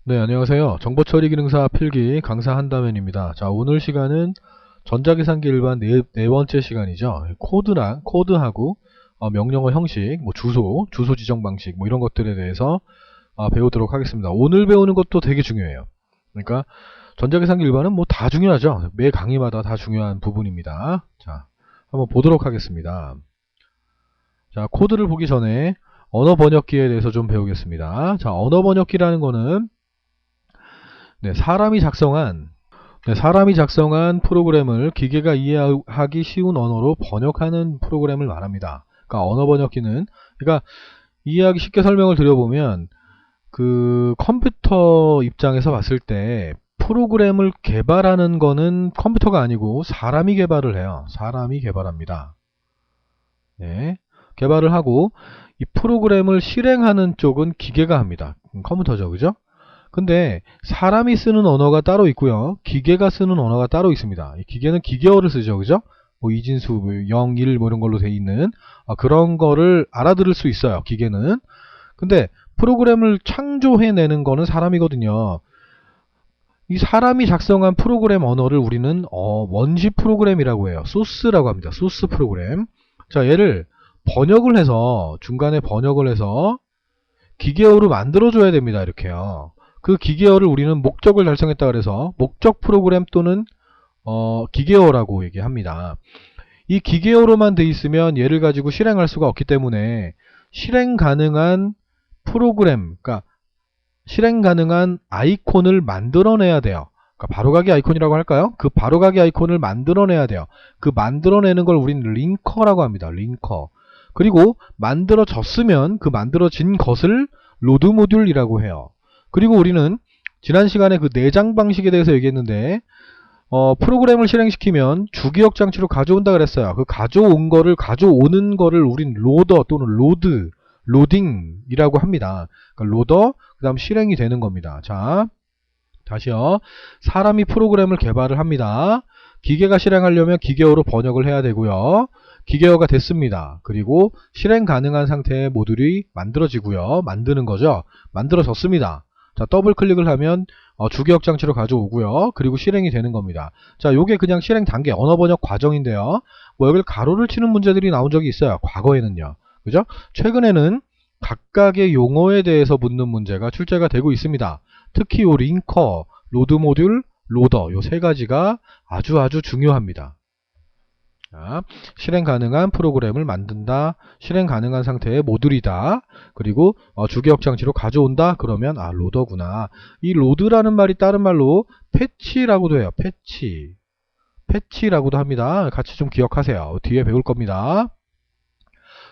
네, 안녕하세요. 정보처리 기능사 필기 강사 한다면입니다. 자, 오늘 시간은 전자계산기 일반 네 번째 시간이죠. 코드하고 명령어 형식, 뭐 주소 지정 방식, 뭐 이런 것들에 대해서 배우도록 하겠습니다. 오늘 배우는 것도 되게 중요해요. 그러니까 전자계산기 일반은 뭐 다 중요하죠. 매 강의마다 다 중요한 부분입니다. 자, 한번 보도록 하겠습니다. 자, 코드를 보기 전에 언어 번역기에 대해서 좀 배우겠습니다. 자, 언어 번역기라는 거는 사람이 작성한 프로그램을 기계가 이해하기 쉬운 언어로 번역하는 프로그램을 말합니다. 그러니까 언어 번역기는, 그러니까 이해하기 쉽게 설명을 드려보면, 그 컴퓨터 입장에서 봤을 때 프로그램을 개발하는 거는 컴퓨터가 아니고 사람이 개발을 해요. 사람이 개발합니다. 네. 개발을 하고 이 프로그램을 실행하는 쪽은 기계가 합니다. 컴퓨터죠, 그죠? 근데 사람이 쓰는 언어가 따로 있고요. 기계가 쓰는 언어가 따로 있습니다. 이 기계는 기계어를 쓰죠. 그죠? 뭐 이진수, 뭐 0, 1 뭐 이런 걸로 돼 있는 그런 거를 알아들을 수 있어요. 기계는. 근데 프로그램을 창조해내는 거는 사람이거든요. 이 사람이 작성한 프로그램 언어를 우리는 원시 프로그램이라고 해요. 소스라고 합니다. 소스 프로그램. 자, 얘를 중간에 번역을 해서 기계어로 만들어줘야 됩니다. 이렇게요. 그 기계어를 우리는 목적을 달성했다 그래서 목적 프로그램 또는 기계어라고 얘기합니다. 이 기계어로만 돼 있으면 얘를 가지고 실행할 수가 없기 때문에 실행 가능한 프로그램, 그러니까 실행 가능한 아이콘을 만들어내야 돼요. 그러니까 바로가기 아이콘이라고 할까요? 그 바로가기 아이콘을 만들어내야 돼요. 그 만들어내는 걸 우리는 링커라고 합니다. 링커. 그리고 만들어졌으면 그 만들어진 것을 로드 모듈이라고 해요. 그리고 우리는 지난 시간에 그 내장 방식에 대해서 얘기했는데 프로그램을 실행시키면 주기억 장치로 가져온다 그랬어요. 그 가져오는 거를 우린 로더 또는 로딩이라고 합니다. 그러니까 로더, 그 다음 실행이 되는 겁니다. 자, 다시요. 사람이 프로그램을 개발을 합니다. 기계가 실행하려면 기계어로 번역을 해야 되고요. 기계어가 됐습니다. 그리고 실행 가능한 상태의 모듈이 만들어지고요. 만드는 거죠. 만들어졌습니다. 자, 더블 클릭을 하면 주기억 장치로 가져오고요. 그리고 실행이 되는 겁니다. 자, 요게 그냥 실행 단계, 언어 번역 과정인데요. 뭐 여기를 가로를 치는 문제들이 나온 적이 있어요. 과거에는요. 그죠? 최근에는 각각의 용어에 대해서 묻는 문제가 출제가 되고 있습니다. 특히 요 링커, 로드 모듈, 로더 요 세 가지가 아주 중요합니다. 자, 실행 가능한 프로그램을 만든다. 실행 가능한 상태의 모듈이다. 그리고 주기억 장치로 가져온다. 그러면 로더구나. 이 로드라는 말이 다른 말로 패치라고도 해요. 패치라고도 합니다. 같이 좀 기억하세요. 뒤에 배울 겁니다.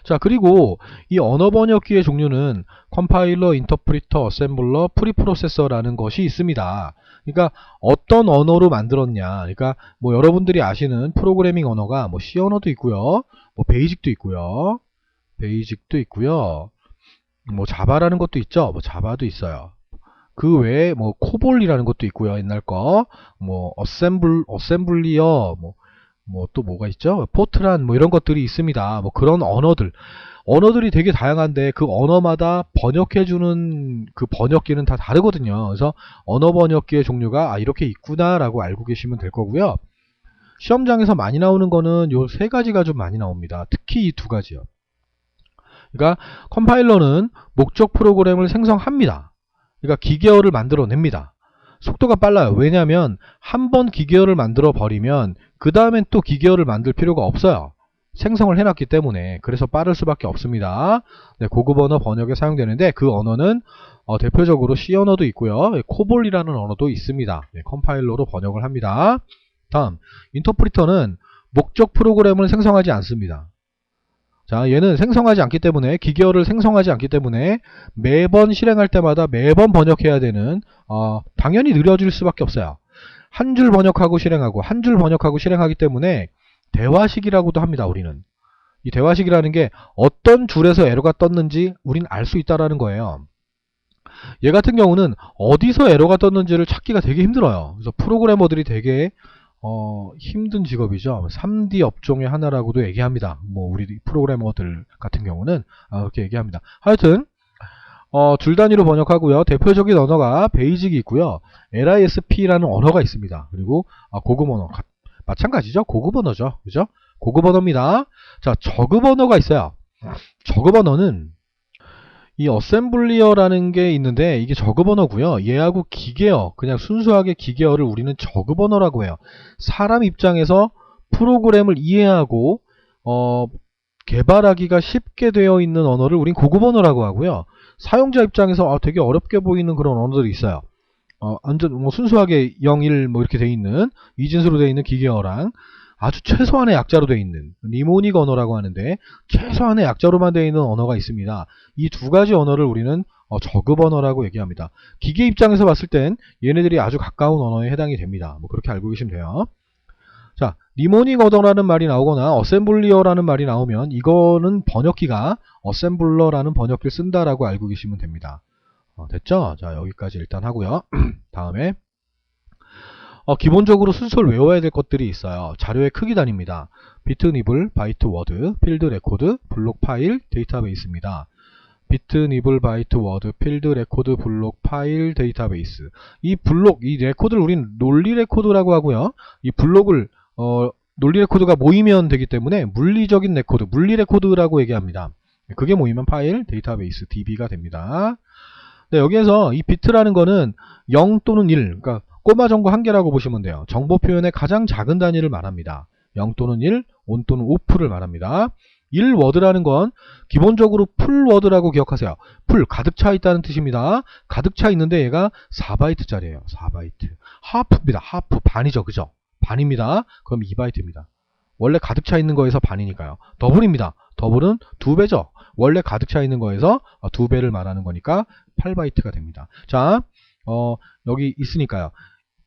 자, 그리고 이 언어 번역기의 종류는 컴파일러, 인터프리터, 어셈블러, 프리프로세서라는 것이 있습니다. 그러니까 어떤 언어로 만들었냐. 그러니까 뭐 여러분들이 아시는 프로그래밍 언어가 뭐 C 언어도 있고요. 뭐 베이직도 있고요. 뭐 자바라는 것도 있죠. 뭐 자바도 있어요. 그 외에 뭐 코볼이라는 것도 있고요. 옛날 거. 뭐 어셈블리어 뭐 또 뭐가 있죠? 포트란 뭐 이런 것들이 있습니다. 뭐 그런 언어들이 되게 다양한데 그 언어마다 번역해주는 그 번역기는 다 다르거든요. 그래서 언어 번역기의 종류가 이렇게 있구나라고 알고 계시면 될 거고요. 시험장에서 많이 나오는 거는 요 세 가지가 좀 많이 나옵니다. 특히 이 두 가지요. 그러니까 컴파일러는 목적 프로그램을 생성합니다. 그러니까 기계어를 만들어냅니다. 속도가 빨라요. 왜냐하면 한 번 기계어를 만들어 버리면 그 다음엔 또 기계어를 만들 필요가 없어요. 생성을 해놨기 때문에. 그래서 빠를 수밖에 없습니다. 네, 고급 언어 번역에 사용되는데 그 언어는 대표적으로 C 언어도 있고요. 코볼이라는 언어도 있습니다. 네, 컴파일러로 번역을 합니다. 다음, 인터프리터는 목적 프로그램을 생성하지 않습니다. 자, 얘는 생성하지 않기 때문에, 기계어를 생성하지 않기 때문에 매번 실행할 때마다 매번 번역해야 되는, 당연히 느려질 수밖에 없어요. 한 줄 번역하고 실행하고 한 줄 번역하고 실행하기 때문에 대화식이라고도 합니다. 우리는 이 대화식이라는 게 어떤 줄에서 에러가 떴는지 우린 알 수 있다라는 거예요. 얘 같은 경우는 어디서 에러가 떴는지를 찾기가 되게 힘들어요. 그래서 프로그래머들이 되게 힘든 직업이죠. 3D 업종의 하나라고도 얘기합니다. 뭐 우리 프로그래머들 같은 경우는 그렇게 얘기합니다. 하여튼 줄 단위로 번역하고요. 대표적인 언어가 베이직이 있고요. LISP라는 언어가 있습니다. 그리고 고급 언어 마찬가지죠. 고급 언어죠. 그죠? 고급 언어입니다. 자, 저급 언어가 있어요. 저급 언어는 이 어셈블리어라는 게 있는데 이게 저급 언어고요. 얘하고 기계어, 그냥 순수하게 기계어를 우리는 저급 언어라고 해요. 사람 입장에서 프로그램을 이해하고 개발하기가 쉽게 되어 있는 언어를 우린 고급 언어라고 하고요. 사용자 입장에서 되게 어렵게 보이는 그런 언어들이 있어요. 완전 순수하게 0, 1 이렇게 돼 있는 이진수로 돼 있는 기계어랑 아주 최소한의 약자로 돼 있는 니모닉 언어라고 하는데 최소한의 약자로만 돼 있는 언어가 있습니다. 이 두 가지 언어를 우리는 저급 언어라고 얘기합니다. 기계 입장에서 봤을 땐 얘네들이 아주 가까운 언어에 해당이 됩니다. 그렇게 알고 계시면 돼요. 자, 니모닉 언어라는 말이 나오거나 어셈블리어라는 말이 나오면 이거는 번역기가 어셈블러라는 번역기를 쓴다라고 알고 계시면 됩니다. 됐죠? 자, 여기까지 일단 하고요. 다음에 기본적으로 순서를 외워야 될 것들이 있어요. 자료의 크기 단위입니다. 비트 니블, 바이트 워드, 필드 레코드, 블록 파일, 데이터베이스입니다. 비트 니블, 바이트 워드, 필드 레코드, 블록 파일, 데이터베이스. 이 블록, 이 레코드를 우리는 논리 레코드라고 하고요. 이 블록을 논리 레코드가 모이면 되기 때문에 물리적인 레코드, 물리 레코드라고 얘기합니다. 그게 모이면 파일, 데이터베이스, DB가 됩니다. 네, 여기에서 이 비트라는 거는 0 또는 1, 그러니까 꼬마 정보 한 개라고 보시면 돼요. 정보 표현의 가장 작은 단위를 말합니다. 0 또는 1, 온 또는 오프를 말합니다. 1워드라는 건 기본적으로 풀워드라고 기억하세요. 풀, 가득 차 있다는 뜻입니다. 가득 차 있는데 얘가 4바이트짜리예요. 4바이트. 하프입니다. 하프, 반이죠. 그죠? 반입니다. 그럼 2바이트입니다. 원래 가득 차 있는 거에서 반이니까요. 더블입니다. 더블은 2배죠. 원래 가득 차 있는 거에서 2배를 말하는 거니까 8바이트가 됩니다. 자, 여기 있으니까요.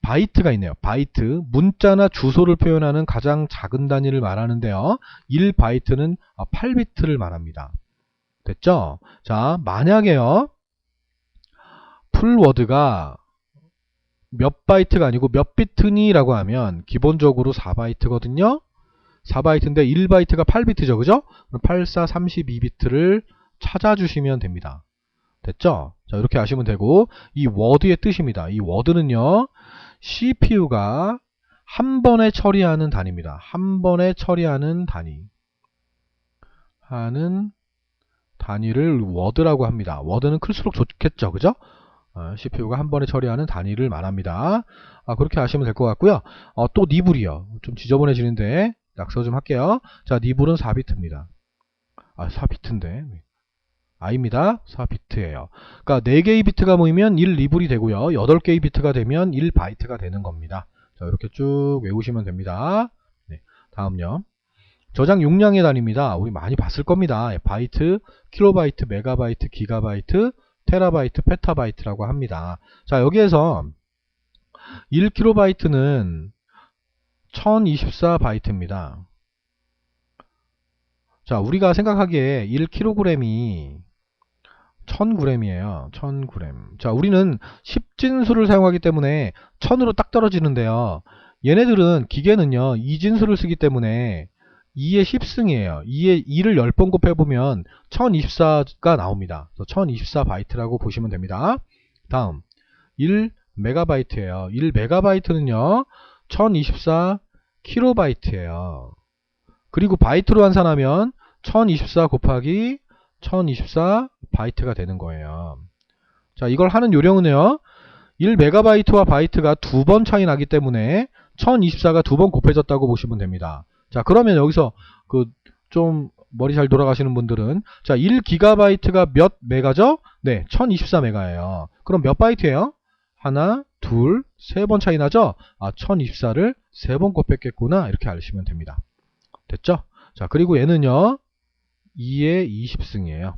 바이트가 있네요. 바이트, 문자나 주소를 표현하는 가장 작은 단위를 말하는데요. 1바이트는 8비트를 말합니다. 됐죠? 자, 만약에요. 풀워드가 몇 바이트가 아니고 몇 비트니 라고 하면 기본적으로 4바이트거든요. 4바이트인데 1바이트가 8비트죠. 그죠? 그럼 8, 4, 32비트를 찾아주시면 됩니다. 됐죠? 자, 이렇게 아시면 되고, 이 워드의 뜻입니다. 이 워드는요, CPU가 한 번에 처리하는 단위입니다. 한 번에 처리하는 단위를 워드라고 합니다. 워드는 클수록 좋겠죠. 그죠? CPU가 한 번에 처리하는 단위를 말합니다. 그렇게 아시면 될 것 같고요. 또 니블이요. 좀 지저분해지는데 낙서 좀 할게요. 자, 니블은 4비트입니다. 4비트인데. I입니다. 4비트예요. 그러니까 4개의 비트가 모이면 1니블이 되고요. 8개의 비트가 되면 1바이트가 되는 겁니다. 자, 이렇게 쭉 외우시면 됩니다. 네, 다음요. 저장 용량의 단위입니다. 우리 많이 봤을 겁니다. 바이트, 킬로바이트, 메가바이트, 기가바이트, 테라바이트, 페타바이트라고 합니다. 자, 여기에서 1킬로바이트는 1024바이트입니다. 자, 우리가 생각하기에 1kg이 1000g이에요. 1000g. 자, 우리는 10진수를 사용하기 때문에 1000으로 딱 떨어지는데요. 얘네들은 기계는요, 2진수를 쓰기 때문에 2의 10승이에요. 2의 2를 10번 곱해보면 1024가 나옵니다. 1024바이트라고 보시면 됩니다. 다음 1메가바이트예요. 1메가바이트는요 1024kb예요. 그리고 바이트로 환산하면 1024 곱하기 1024바이트가 되는 거예요. 자, 이걸 하는 요령은요, 1메가바이트와 바이트가 2번 차이 나기 때문에 1024가 2번 곱해졌다고 보시면 됩니다. 자, 그러면 여기서 좀 머리 잘 돌아가시는 분들은, 자, 1기가바이트가 몇 메가죠? 네, 1024메가예요. 그럼 몇 바이트예요? 하나, 둘, 세 번 차이 나죠? 1024를 3번 곱했겠구나, 이렇게 아시면 됩니다. 됐죠? 자, 그리고 얘는요, 2의 20승이에요.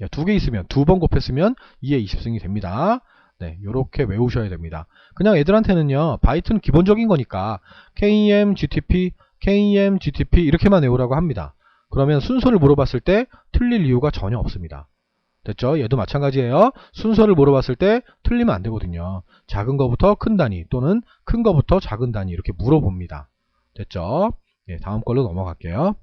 2개 있으면 2번 곱했으면 2의 20승이 됩니다. 네, 요렇게 외우셔야 됩니다. 그냥 애들한테는요, 바이트는 기본적인 거니까 KEM, GTP, KEM, GTP 이렇게만 외우라고 합니다. 그러면 순서를 물어봤을 때 틀릴 이유가 전혀 없습니다. 됐죠? 얘도 마찬가지예요. 순서를 물어봤을 때 틀리면 안 되거든요. 작은 거부터 큰 단위 또는 큰 거부터 작은 단위 이렇게 물어봅니다. 됐죠? 네, 다음 걸로 넘어갈게요.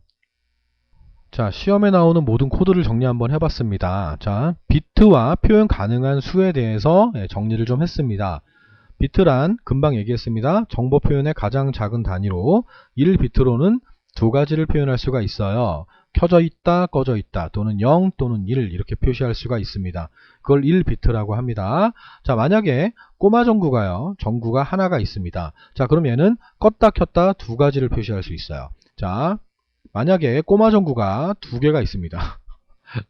자, 시험에 나오는 모든 코드를 정리 한번 해봤습니다. 자, 비트와 표현 가능한 수에 대해서 정리를 좀 했습니다. 비트란 금방 얘기했습니다. 정보 표현의 가장 작은 단위로 1비트로는 두 가지를 표현할 수가 있어요. 켜져 있다, 꺼져 있다, 또는 0 또는 1 이렇게 표시할 수가 있습니다. 그걸 1비트라고 합니다. 자, 만약에 꼬마 전구가요. 전구가 하나가 있습니다. 자, 그럼 얘는 껐다 켰다 두 가지를 표시할 수 있어요. 자, 만약에 꼬마 전구가 두 개가 있습니다.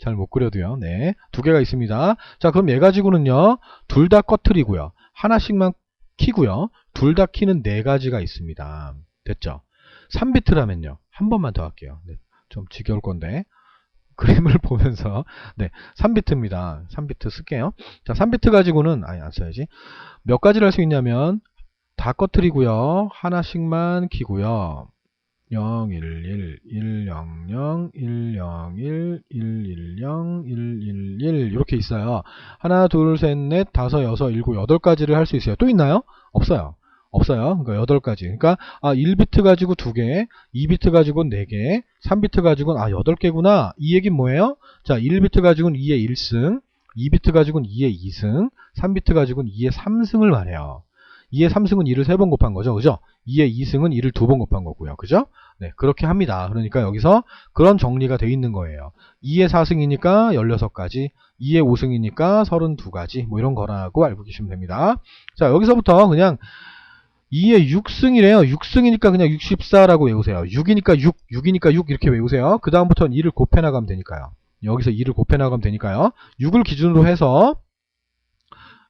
잘 못 그려도요. 네, 두 개가 있습니다. 자, 그럼 얘 가지고는요. 둘 다 꺼트리고요. 하나씩만 키고요. 둘 다 키는 네 가지가 있습니다. 됐죠? 3비트라면요. 한 번만 더 할게요. 네, 좀 지겨울 건데. 그림을 보면서 네, 3비트입니다. 3비트 쓸게요. 자, 3비트 가지고는 안 써야지. 몇 가지를 할 수 있냐면 다 꺼트리고요. 하나씩만 키고요. 0, 1, 1, 1, 0, 0, 1, 0, 1, 1, 1, 0, 1, 1, 1 이렇게 있어요. 하나, 둘, 셋, 넷, 다섯, 여섯, 일곱, 여덟 가지를 할 수 있어요. 또 있나요? 없어요. 없어요. 그러니까 8가지. 그러니까 1비트 가지고 2개, 2비트 가지고는 4개, 3비트 가지고는 8개구나. 이 얘기는 뭐예요? 자, 1비트 가지고는 2의 1승, 2비트 가지고는 2의 2승, 3비트 가지고는 2의 3승을 말해요. 2의 3승은 2를 3번 곱한 거죠. 그죠? 2의 2승은 2를 2번 곱한 거고요. 그죠? 네, 그렇게 합니다. 그러니까 여기서 그런 정리가 돼 있는 거예요. 2의 4승이니까 16가지, 2의 5승이니까 32가지, 뭐 이런 거라고 알고 계시면 됩니다. 자, 여기서부터 그냥 2의 6승이래요. 6승이니까 그냥 64라고 외우세요. 6이니까 6, 6이니까 6 이렇게 외우세요. 그 다음부터는 2를 곱해 나가면 되니까요. 여기서 2를 곱해 나가면 되니까요. 6을 기준으로 해서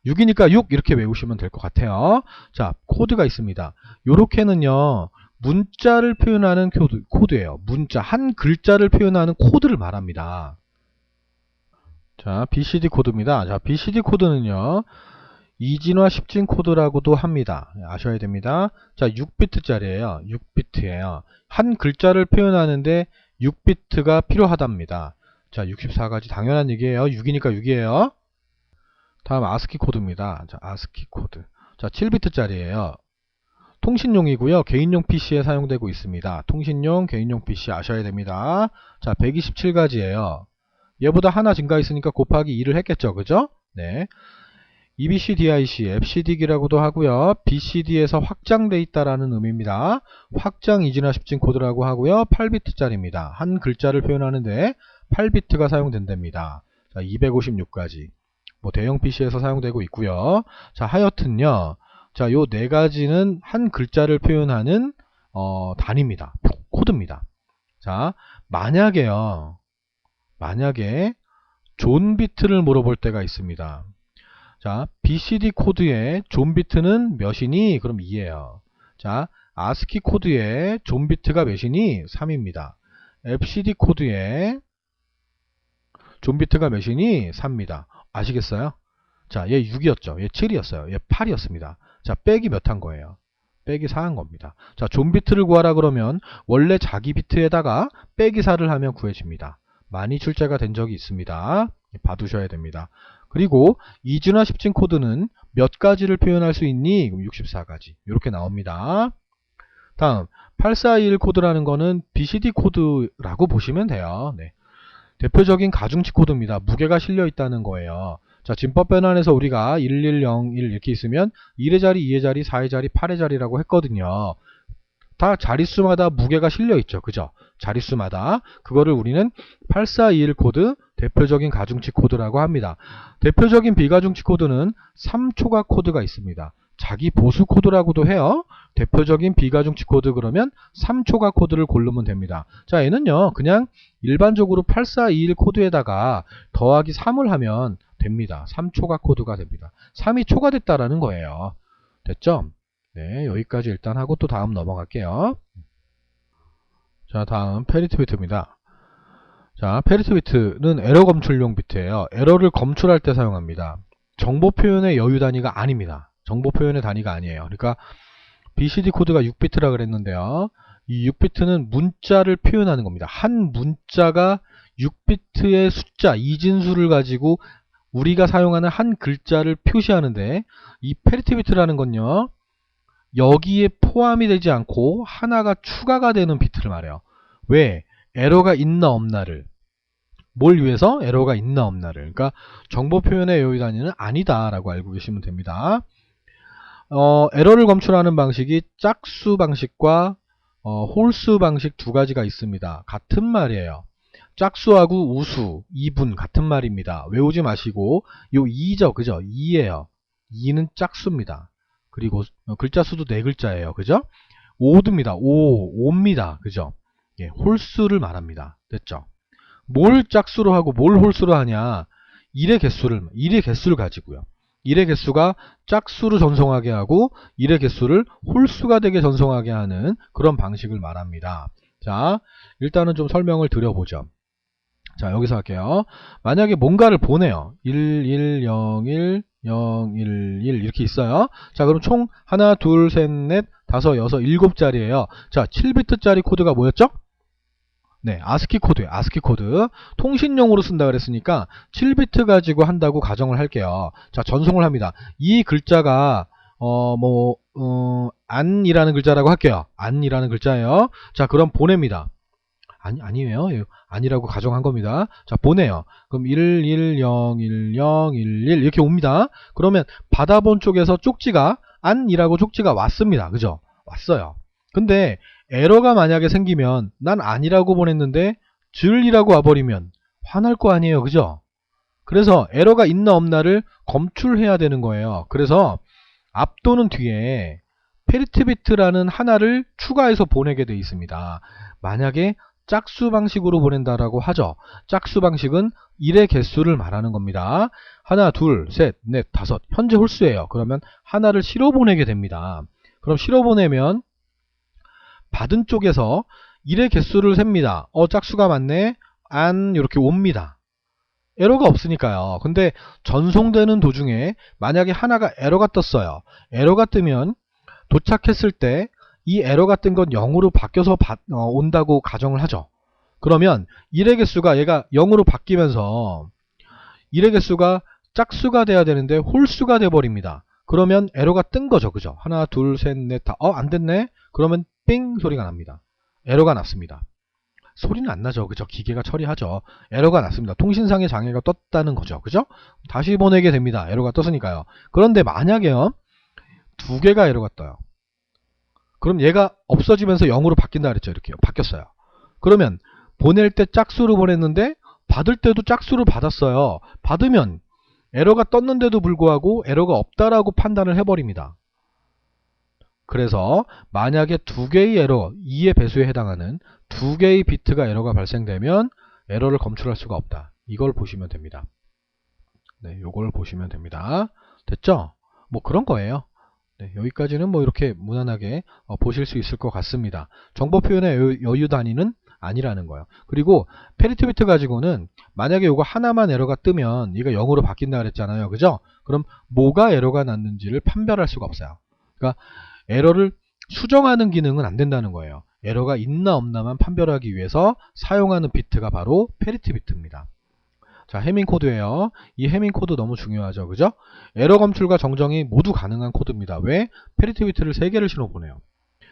6이니까 6 이렇게 외우시면 될 것 같아요. 자, 코드가 있습니다. 요렇게는요. 문자를 표현하는 코드예요. 문자, 한 글자를 표현하는 코드를 말합니다. 자, BCD 코드입니다. 자, BCD 코드는요. 이진화 10진 코드라고도 합니다. 아셔야 됩니다. 자, 6비트짜리예요. 6비트예요. 한 글자를 표현하는데 6비트가 필요하답니다. 자, 64가지 당연한 얘기예요. 6이니까 6이에요. 다음 아스키 코드입니다. 자, 아스키 코드. 자, 7비트짜리예요. 통신용이고요. 개인용 PC에 사용되고 있습니다. 통신용, 개인용 PC 아셔야 됩니다. 자, 127가지예요. 얘보다 하나 증가했으니까 곱하기 2를 했겠죠. 그죠? 네. EBCDIC, FCD기라고도 하고요. BCD에서 확장돼 있다라는 의미입니다. 확장 이진화 10진 코드라고 하고요. 8비트짜리입니다. 한 글자를 표현하는데 8비트가 사용된답니다. 자, 256가지. 뭐 대형 PC에서 사용되고 있고요. 자, 하여튼요. 자, 요 네 가지는 한 글자를 표현하는 단위입니다. 코드입니다. 자, 만약에 존 비트를 물어볼 때가 있습니다. 자, BCD 코드의 존 비트는 몇이니? 그럼 2예요. 자, ASCII 코드의 존 비트가 몇이니? 3입니다. FCD 코드의 존 비트가 몇이니? 3입니다. 아시겠어요? 자, 얘 6이었죠. 얘 7이었어요. 얘 8이었습니다. 자, 빼기 몇 한 거예요? 빼기 4 한 겁니다. 자, 존 비트를 구하라 그러면 원래 자기 비트에다가 빼기 4를 하면 구해집니다. 많이 출제가 된 적이 있습니다. 봐두셔야 됩니다. 그리고 이진화 10진 코드는 몇 가지를 표현할 수 있니? 64가지. 이렇게 나옵니다. 다음 8421 코드라는 거는 BCD 코드라고 보시면 돼요. 네. 대표적인 가중치 코드입니다. 무게가 실려 있다는 거예요. 자, 진법 변환에서 우리가 1101 이렇게 있으면 1의 자리, 2의 자리, 4의 자리, 8의 자리라고 했거든요. 다 자릿수마다 무게가 실려 있죠. 그죠? 자릿수마다. 그거를 우리는 8421 코드, 대표적인 가중치 코드라고 합니다. 대표적인 비가중치 코드는 3초각 코드가 있습니다. 자기 보수 코드라고도 해요. 대표적인 비가중치 코드 그러면 3초각 코드를 고르면 됩니다. 자, 얘는요. 그냥 일반적으로 8421 코드에다가 더하기 3을 하면 됩니다. 3초각 코드가 됩니다. 3이 초과됐다라는 거예요. 됐죠? 네, 여기까지 일단 하고 또 다음 넘어갈게요. 자, 다음 페리티 비트입니다. 자, 페리티 비트는 에러 검출용 비트예요. 에러를 검출할 때 사용합니다. 정보 표현의 여유 단위가 아닙니다. 정보 표현의 단위가 아니에요. 그러니까 BCD 코드가 6비트라 그랬는데요. 이 6비트는 문자를 표현하는 겁니다. 한 문자가 6비트의 숫자, 이진수를 가지고 우리가 사용하는 한 글자를 표시하는데 이 페리티 비트라는 건요. 여기에 포함이 되지 않고 하나가 추가가 되는 비트를 말해요. 왜? 에러가 있나 없나를, 뭘 위해서? 에러가 있나 없나를. 그러니까 정보 표현의 여유 단위는 아니다라고 알고 계시면 됩니다. 에러를 검출하는 방식이 짝수 방식과 홀수 방식 두 가지가 있습니다. 같은 말이에요. 짝수하고 우수, 이분 같은 말입니다. 외우지 마시고 요 2죠. 그죠? 2예요. 2는 짝수입니다. 그리고 글자 수도 4글자예요. 그죠? 5듭니다. 5입니다. 그죠? 예, 홀수를 말합니다. 됐죠? 뭘 짝수로 하고 뭘 홀수로 하냐? 1의 개수를 가지고요. 1의 개수가 짝수로 전송하게 하고 1의 개수를 홀수가 되게 전송하게 하는 그런 방식을 말합니다. 자, 일단은 좀 설명을 드려보죠. 자, 여기서 할게요. 만약에 뭔가를 보내요. 1101, 011 이렇게 있어요. 자, 그럼 총 하나, 둘, 셋, 넷, 다섯, 여섯, 7자리예요. 자, 7비트짜리 코드가 뭐였죠? 네, 아스키 코드예요. 아스키 코드. 통신용으로 쓴다 그랬으니까 7비트 가지고 한다고 가정을 할게요. 자, 전송을 합니다. 이 글자가 안이라는 글자라고 할게요. 안이라는 글자예요. 자, 그럼 보냅니다. 아니에요. 아니라고 가정한 겁니다. 자, 보내요. 그럼 11010111 이렇게 옵니다. 그러면 받아본 쪽에서 쪽지가 안이라고 쪽지가 왔습니다. 그죠? 왔어요. 근데 에러가 만약에 생기면 난 아니라고 보냈는데 줄이라고 와버리면 화날 거 아니에요. 그죠? 그래서 에러가 있나 없나를 검출해야 되는 거예요. 그래서 앞 또는 뒤에 페리티비트라는 하나를 추가해서 보내게 되어 있습니다. 만약에 짝수 방식으로 보낸다라고 하죠. 짝수 방식은 1의 개수를 말하는 겁니다. 하나, 둘, 셋, 넷, 다섯. 현재 홀수예요. 그러면 하나를 실어 보내게 됩니다. 그럼 실어 보내면 받은 쪽에서 1의 개수를 셉니다. 짝수가 맞네. 안 이렇게 옵니다. 에러가 없으니까요. 근데 전송되는 도중에 만약에 하나가 에러가 떴어요. 에러가 뜨면 도착했을 때 이 에러가 뜬 건 0으로 바뀌어서 온다고 가정을 하죠. 그러면 1의 개수가 얘가 0으로 바뀌면서 1의 개수가 짝수가 돼야 되는데 홀수가 돼버립니다. 그러면 에러가 뜬 거죠. 그죠? 하나, 둘, 셋, 넷, 다. 안 됐네? 그러면 삥 소리가 납니다. 에러가 났습니다. 소리는 안 나죠. 그죠? 기계가 처리하죠. 에러가 났습니다. 통신상의 장애가 떴다는 거죠. 그죠? 다시 보내게 됩니다. 에러가 떴으니까요. 그런데 만약에요, 두 개가 에러가 떠요. 그럼 얘가 없어지면서 0으로 바뀐다 그랬죠. 이렇게요. 바뀌었어요. 그러면 보낼 때 짝수로 보냈는데 받을 때도 짝수로 받았어요. 받으면 에러가 떴는데도 불구하고 에러가 없다라고 판단을 해버립니다. 그래서 만약에 두 개의 에러, 2의 배수에 해당하는 두 개의 비트가 에러가 발생되면 에러를 검출할 수가 없다. 이걸 보시면 됩니다. 네, 요걸 보시면 됩니다. 됐죠? 뭐 그런 거예요. 네, 여기까지는 뭐 이렇게 무난하게 보실 수 있을 것 같습니다. 정보 표현의 여유 단위는 아니라는 거예요. 그리고 페리티비트 가지고는 만약에 이거 하나만 에러가 뜨면 얘가 0으로 바뀐다 그랬잖아요. 그죠? 그럼 뭐가 에러가 났는지를 판별할 수가 없어요. 그러니까 에러를 수정하는 기능은 안 된다는 거예요. 에러가 있나 없나만 판별하기 위해서 사용하는 비트가 바로 페리티비트입니다. 자, 해밍 코드예요. 이 해밍 코드 너무 중요하죠. 그죠? 에러 검출과 정정이 모두 가능한 코드입니다. 왜? 페리티비트를 3개를 실어 보내요.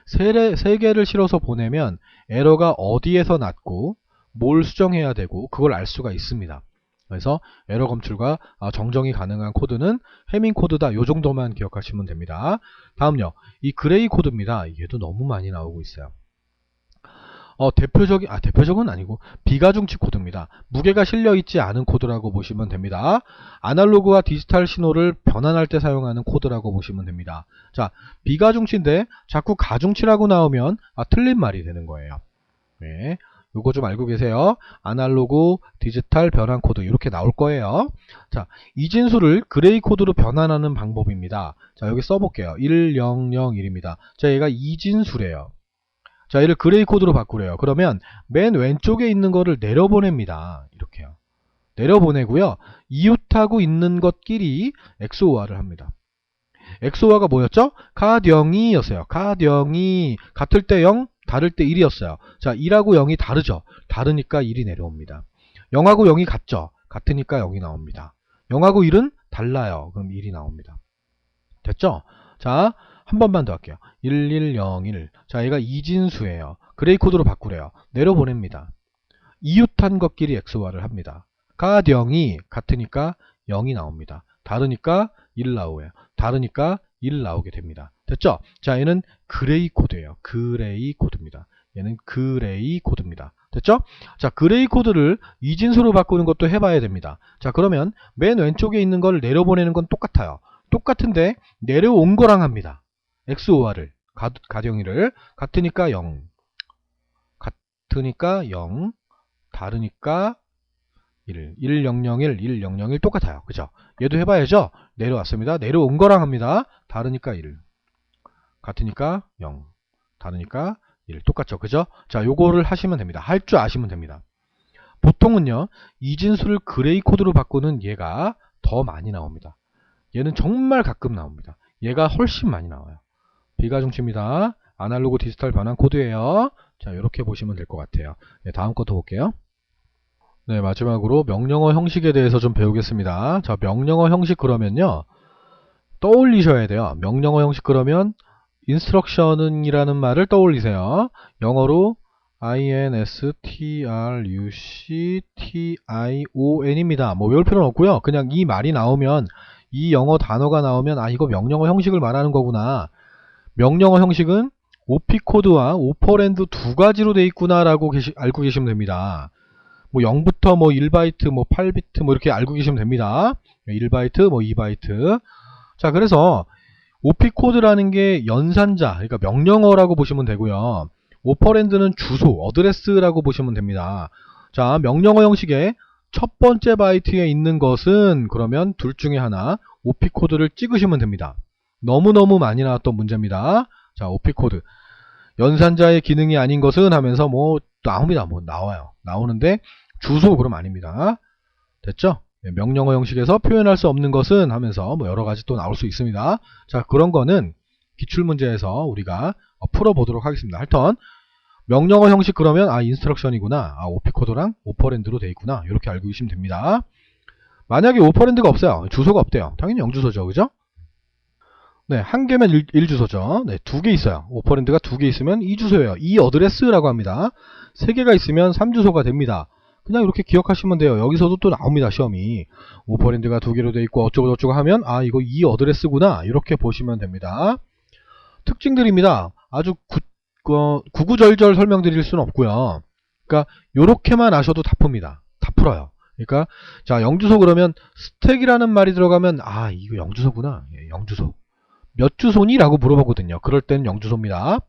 3개를 실어서 보내면 에러가 어디에서 났고 뭘 수정해야 되고 그걸 알 수가 있습니다. 그래서 에러 검출과 정정이 가능한 코드는 해밍 코드다. 요 정도만 기억하시면 됩니다. 다음요. 이 그레이 코드입니다. 얘도 너무 많이 나오고 있어요. 대표적은 아니고 비가중치 코드입니다. 무게가 실려있지 않은 코드라고 보시면 됩니다. 아날로그와 디지털 신호를 변환할 때 사용하는 코드라고 보시면 됩니다. 자, 비가중치인데 자꾸 가중치라고 나오면 틀린 말이 되는 거예요. 네, 요거 좀 알고 계세요. 아날로그, 디지털 변환 코드 이렇게 나올 거예요. 자, 이 진수를 그레이 코드로 변환하는 방법입니다. 자, 여기 써볼게요. 1001입니다. 자, 얘가 이진수래요. 자, 얘를 그레이 코드로 바꾸래요. 그러면 맨 왼쪽에 있는 거를 내려보냅니다. 이렇게요. 내려보내고요. 이웃하고 있는 것끼리 XOR을 합니다. XOR가 뭐였죠? 가0이 였어요. 가0이 같을 때 0, 다를 때 1이었어요. 자, 1하고 0이 다르죠? 다르니까 1이 내려옵니다. 0하고 0이 같죠? 같으니까 0이 나옵니다. 0하고 1은 달라요. 그럼 1이 나옵니다. 됐죠? 자, 한 번만 더 할게요. 1101. 자, 얘가 이진수예요. 그레이 코드로 바꾸래요. 내려보냅니다. 이웃한 것끼리 XOR을 합니다. 가령이 같으니까 0이 나옵니다. 다르니까 1 나오고요. 다르니까 1 나오게 됩니다. 됐죠? 자, 얘는 그레이 코드예요. 그레이 코드입니다. 얘는 그레이 코드입니다. 됐죠? 자, 그레이 코드를 이진수로 바꾸는 것도 해봐야 됩니다. 자, 그러면 맨 왼쪽에 있는 걸 내려보내는 건 똑같아요. 똑같은데 내려온 거랑 합니다. XOR을 가령이를 같으니까 0 같으니까 0 다르니까 1 1001 1001 똑같아요. 그죠? 얘도 해봐야죠. 내려왔습니다. 내려온 거랑 합니다. 다르니까 1 같으니까 0 다르니까 1 똑같죠. 그죠? 자, 요거를 하시면 됩니다. 할 줄 아시면 됩니다. 보통은요, 이진수를 그레이 코드로 바꾸는 얘가 더 많이 나옵니다. 얘는 정말 가끔 나옵니다. 얘가 훨씬 많이 나와요. 비가중치입니다. 아날로그 디지털 변환 코드예요. 자, 이렇게 보시면 될 것 같아요. 네, 다음 것도 볼게요. 네, 마지막으로 명령어 형식에 대해서 좀 배우겠습니다. 자, 명령어 형식 그러면요, 떠올리셔야 돼요. 명령어 형식 그러면 instruction은 이라는 말을 떠올리세요. 영어로 instruction입니다. 뭐 외울 필요는 없고요. 그냥 이 말이 나오면, 이 영어 단어가 나오면 아, 이거 명령어 형식을 말하는 거구나. 명령어 형식은 OP 코드와 오퍼랜드 두 가지로 돼 있구나 라고 알고 계시면 됩니다. 뭐 0부터 뭐 1바이트, 뭐 8비트 뭐 이렇게 알고 계시면 됩니다. 1바이트, 뭐 2바이트. 자, 그래서 OP-코드라는 게 연산자, 그러니까 명령어라고 보시면 되고요. 오퍼랜드는 주소, 어드레스라고 보시면 됩니다. 자, 명령어 형식의 첫 번째 바이트에 있는 것은 그러면 둘 중에 하나 OP-코드를 찍으시면 됩니다. 너무너무 많이 나왔던 문제입니다. 자, OP-코드. 연산자의 기능이 아닌 것은 하면서 뭐 나옵니다. 뭐 나와요. 나오는데 주소 그럼 아닙니다. 됐죠? 명령어 형식에서 표현할 수 없는 것은 하면서 뭐 여러 가지 또 나올 수 있습니다. 자, 그런 거는 기출문제에서 우리가 풀어보도록 하겠습니다. 하여튼 명령어 형식 그러면 아, 인스트럭션이구나. 아, OP-코드랑 오퍼랜드로 돼 있구나. 이렇게 알고 계시면 됩니다. 만약에 오퍼랜드가 없어요. 주소가 없대요. 당연히 0주소죠. 그죠? 네, 한 개면 1주소죠. 네, 두 개 있어요. 오퍼랜드가 두 개 있으면 2주소예요. 이 어드레스라고 합니다. 세 개가 있으면 3주소가 됩니다. 그냥 이렇게 기억하시면 돼요. 여기서도 또 나옵니다. 시험이. 오퍼랜드가 두 개로 돼 있고 어쩌고 저쩌고 하면 아, 이거 이 어드레스구나. 이렇게 보시면 됩니다. 특징들입니다. 아주 구구절절 설명드릴 수는 없고요. 그러니까 요렇게만 아셔도 다 풉니다. 다 풀어요. 그러니까 자, 0주소 그러면 스택이라는 말이 들어가면 아, 이거 0주소구나. 예, 0주소. 몇 주소니? 라고 물어보거든요. 그럴 때는 0주소입니다.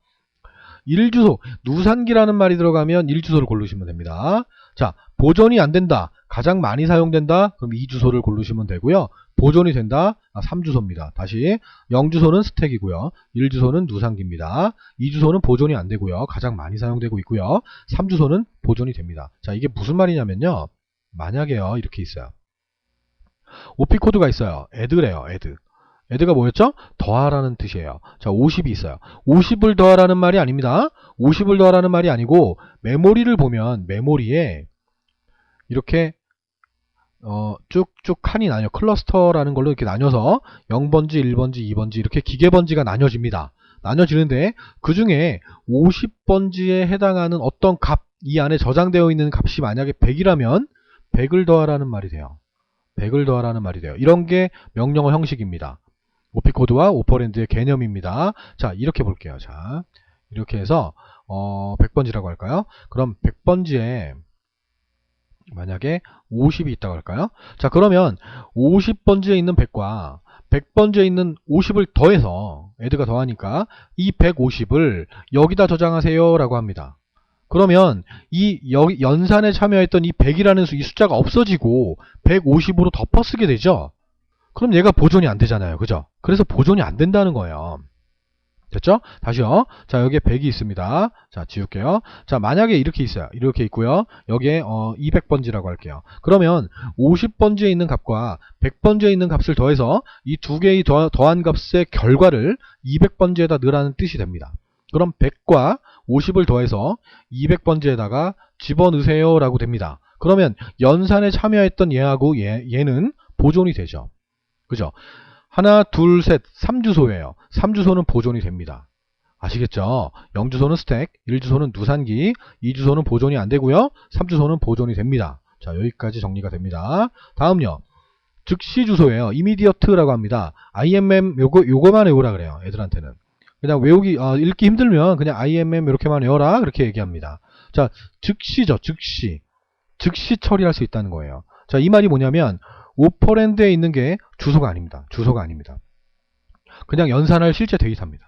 1주소, 누산기라는 말이 들어가면 1주소를 고르시면 됩니다. 자, 보존이 안 된다. 가장 많이 사용된다. 그럼 2주소를 고르시면 되고요. 보존이 된다. 3주소입니다. 다시 0주소는 스택이고요. 1주소는 누산기입니다. 2주소는 보존이 안 되고요. 가장 많이 사용되고 있고요. 3주소는 보존이 됩니다. 자, 이게 무슨 말이냐면요. 만약에요. 이렇게 있어요. OP-코드가 있어요. add래요. add가 뭐였죠? 더하라는 뜻이에요. 자, 50이 있어요. 50을 더하라는 말이 아닙니다. 50을 더하라는 말이 아니고 메모리를 보면 메모리에 이렇게 쭉쭉 칸이 나뉘어 클러스터라는 걸로 이렇게 나뉘어서 0번지, 1번지, 2번지 이렇게 기계번지가 나뉘어집니다. 나뉘어지는데 그 중에 50번지에 해당하는 어떤 값, 이 안에 저장되어 있는 값이 만약에 100이라면 100을 더하라는 말이 돼요. 100을 더하라는 말이 돼요. 이런 게 명령어 형식입니다. OP-코드와 오퍼랜드의 개념입니다. 자, 이렇게 볼게요. 자, 이렇게 해서 100번지라고 할까요? 그럼 100번지에 만약에 50이 있다고 할까요? 자, 그러면 50번지에 있는 100과 100번지에 있는 50을 더해서 add가 더하니까 이 150을 여기다 저장하세요 라고 합니다. 그러면 여기 연산에 참여했던 이 100이라는 이 숫자가 없어지고 150으로 덮어쓰게 되죠. 그럼 얘가 보존이 안 되잖아요. 그죠? 그래서 보존이 안 된다는 거예요. 됐죠? 다시요. 자, 여기에 100이 있습니다. 자, 지울게요. 자, 만약에 이렇게 있어요. 이렇게 있고요. 여기에 200번지라고 할게요. 그러면 50번지에 있는 값과 100번지에 있는 값을 더해서 이 두 개의 더한 값의 결과를 200번지에다 넣으라는 뜻이 됩니다. 그럼 100과 50을 더해서 200번지에다가 집어넣으세요 라고 됩니다. 그러면 연산에 참여했던 얘하고 얘는 보존이 되죠. 그죠? 하나, 둘, 셋, 3주소예요. 3주소는 보존이 됩니다. 아시겠죠? 0주소는 스택, 1주소는 누산기, 2주소는 보존이 안 되고요. 3주소는 보존이 됩니다. 자, 여기까지 정리가 됩니다. 다음요. 즉시 주소예요. 이미디어트라고 합니다. IMM 요거만 외우라 그래요. 애들한테는. 그냥 외우기 읽기 힘들면 그냥 IMM 이렇게만 외워라 그렇게 얘기합니다. 자, 즉시죠. 즉시. 즉시 처리할 수 있다는 거예요. 자, 이 말이 뭐냐면 오퍼랜드에 있는 게 주소가 아닙니다. 주소가 아닙니다. 그냥 연산할 실제 데이터입니다.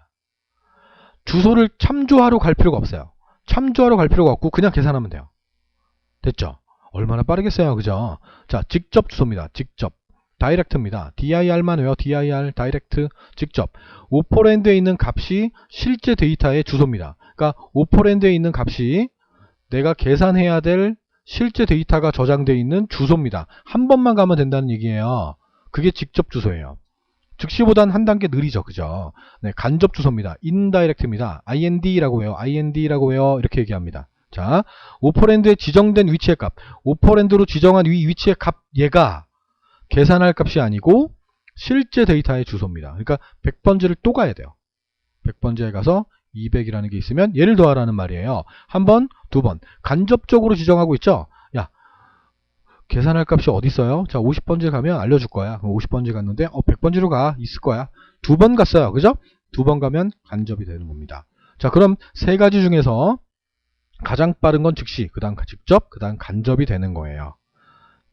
주소를 참조하러 갈 필요가 없어요. 참조하러 갈 필요가 없고 그냥 계산하면 돼요. 됐죠? 얼마나 빠르겠어요. 그죠? 자, 직접 주소입니다. 직접. 다이렉트입니다. dir만 외워. dir, 다이렉트, 직접. 오퍼랜드에 있는 값이 실제 데이터의 주소입니다. 그러니까 오퍼랜드에 있는 값이 내가 계산해야 될 실제 데이터가 저장되어 있는 주소입니다. 한 번만 가면 된다는 얘기예요. 그게 직접 주소예요. 즉시보단 한 단계 느리죠. 그죠? 네, 간접 주소입니다. indirect입니다. ind라고 외워. ind라고 외워. 이렇게 얘기합니다. 자, 오퍼랜드에 지정된 위치의 값. 오퍼랜드로 지정한 위치의 값 얘가 계산할 값이 아니고 실제 데이터의 주소입니다. 그러니까 100번지를 또 가야 돼요. 100번지에 가서 200이라는 게 있으면 얘를 더하라는 말이에요. 한 번, 두 번. 간접적으로 지정하고 있죠? 야, 계산할 값이 어디 있어요? 자, 50번지 가면 알려줄 거야. 50번지 갔는데 100번지로 가. 있을 거야. 두 번 갔어요. 그죠? 두 번 가면 간접이 되는 겁니다. 자, 그럼 세 가지 중에서 가장 빠른 건 즉시, 그 다음 직접, 그 다음 간접이 되는 거예요.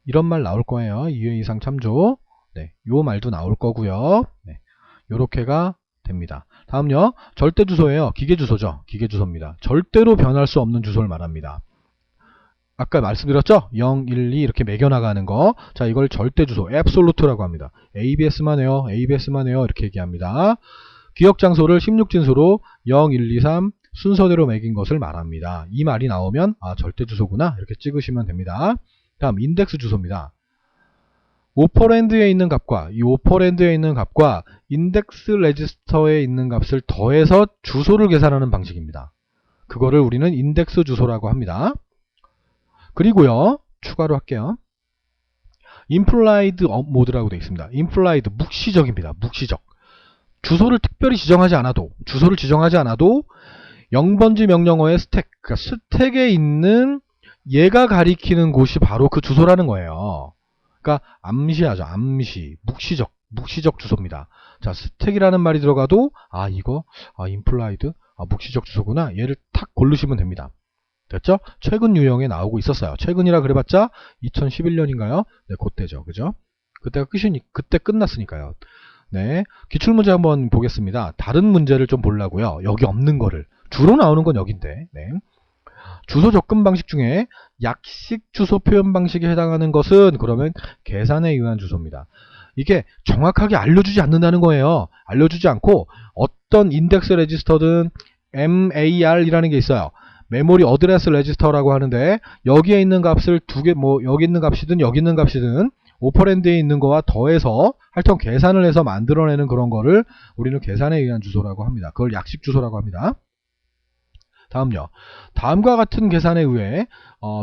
이런 말 나올 거예요. 2회 이상 참조. 네, 요 말도 나올 거고요. 네, 요렇게가 됩니다. 다음요. 절대 주소예요. 기계 주소죠. 기계 주소입니다. 절대로 변할 수 없는 주소를 말합니다. 아까 말씀드렸죠? 0, 1, 2 이렇게 매겨나가는 거. 자, 이걸 절대 주소, absolute라고 합니다. ABS만 해요. ABS만 해요. 이렇게 얘기합니다. 기억 장소를 16진수로 0, 1, 2, 3 순서대로 매긴 것을 말합니다. 이 말이 나오면 절대 주소구나. 이렇게 찍으시면 됩니다. 다음 인덱스 주소입니다. 오퍼랜드에 있는 값과 이 오퍼랜드에 있는 값과 인덱스 레지스터에 있는 값을 더해서 주소를 계산하는 방식입니다. 그거를 우리는 인덱스 주소라고 합니다. 그리고요, 추가로 할게요. implied 모드라고 되어 있습니다. implied 묵시적입니다. 묵시적. 주소를 특별히 지정하지 않아도 0번지 명령어의 스택, 그러니까 스택에 있는 얘가 가리키는 곳이 바로 그 주소라는 거예요. 그러니까 암시하죠. 암시, 묵시적 주소입니다. 자, 스택이라는 말이 들어가도 이거 implied 묵시적 주소구나. 얘를 탁 고르시면 됩니다. 됐죠? 최근 유형에 나오고 있었어요. 최근이라 그래봤자 2011년인가요? 네, 그때죠. 그죠? 그때가 그때 끝났으니까요. 네, 기출문제 한번 보겠습니다. 다른 문제를 좀 보려고요. 여기 없는 거를. 주로 나오는 건 여긴데. 네. 주소 접근 방식 중에 약식 주소 표현 방식에 해당하는 것은 그러면 계산에 의한 주소입니다. 이게 정확하게 알려주지 않는다는 거예요. 알려주지 않고 어떤 인덱스 레지스터든 MAR이라는 게 있어요. 메모리 어드레스 레지스터라고 하는데 여기에 있는 값을 두 개, 여기 있는 값이든 여기 있는 값이든 오퍼랜드에 있는 거와 더해서 하여튼 계산을 해서 만들어내는 그런 거를 우리는 계산에 의한 주소라고 합니다. 그걸 약식 주소라고 합니다. 다음요. 다음과 같은 계산에 의해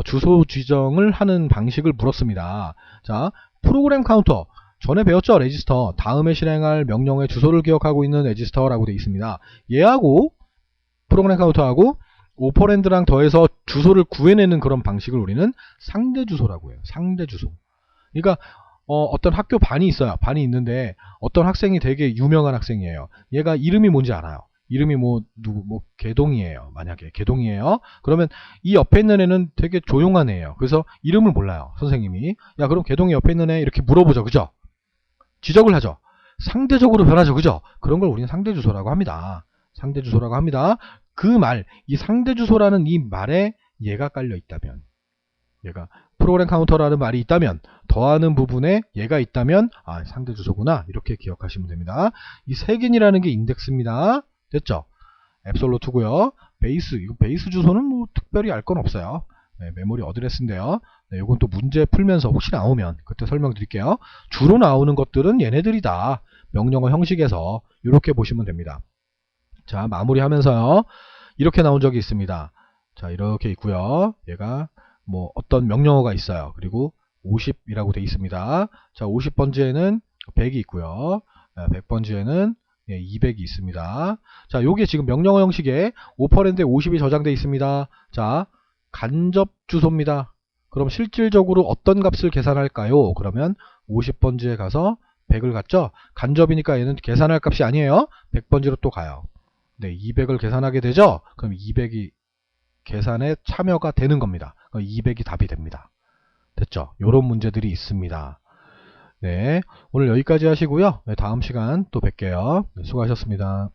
주소 지정을 하는 방식을 물었습니다. 자, 프로그램 카운터. 전에 배웠죠? 레지스터. 다음에 실행할 명령어의 주소를 기억하고 있는 레지스터라고 되어 있습니다. 얘하고 프로그램 카운터하고 오퍼랜드랑 더해서 주소를 구해내는 그런 방식을 우리는 상대 주소라고 해요. 상대 주소. 그러니까 어떤 학교 반이 있어요. 반이 있는데 어떤 학생이 되게 유명한 학생이에요. 얘가 이름이 뭔지 알아요. 이름이 개동이에요. 만약에 개동이에요. 그러면 이 옆에 있는 애는 되게 조용한 애예요. 그래서 이름을 몰라요. 선생님이. 야, 그럼 개동이 옆에 있는 애 이렇게 물어보죠. 그죠? 지적을 하죠. 상대적으로 변하죠. 그죠? 그런 걸 우리는 상대 주소라고 합니다. 상대 주소라고 합니다. 그 말, 이 상대 주소라는 이 말에 얘가 깔려 있다면, 얘가 프로그램 카운터라는 말이 있다면, 더하는 부분에 얘가 있다면 상대 주소구나. 이렇게 기억하시면 됩니다. 이 색인이라는 게 인덱스입니다. 됐죠? 앱솔루트고요. 베이스, 이거 베이스 주소는 뭐 특별히 알 건 없어요. 네, 메모리 어드레스인데요. 네, 이건 또 문제 풀면서 혹시 나오면 그때 설명드릴게요. 주로 나오는 것들은 얘네들이다. 명령어 형식에서 이렇게 보시면 됩니다. 자, 마무리하면서요. 이렇게 나온 적이 있습니다. 자, 이렇게 있고요. 얘가 어떤 명령어가 있어요. 그리고 50이라고 되어 있습니다. 자, 50번지에는 100이 있고요. 100번지에는 예, 200이 있습니다. 자, 요게 지금 명령어 형식에 오퍼랜드에 50이 저장되어 있습니다. 자, 간접 주소입니다. 그럼 실질적으로 어떤 값을 계산할까요? 그러면 50번지에 가서 100을 갔죠? 간접이니까 얘는 계산할 값이 아니에요. 100번지로 또 가요. 네, 200을 계산하게 되죠? 그럼 200이 계산에 참여가 되는 겁니다. 200이 답이 됩니다. 됐죠? 요런 문제들이 있습니다. 네, 오늘 여기까지 하시고요. 네, 다음 시간 또 뵐게요. 네, 수고하셨습니다.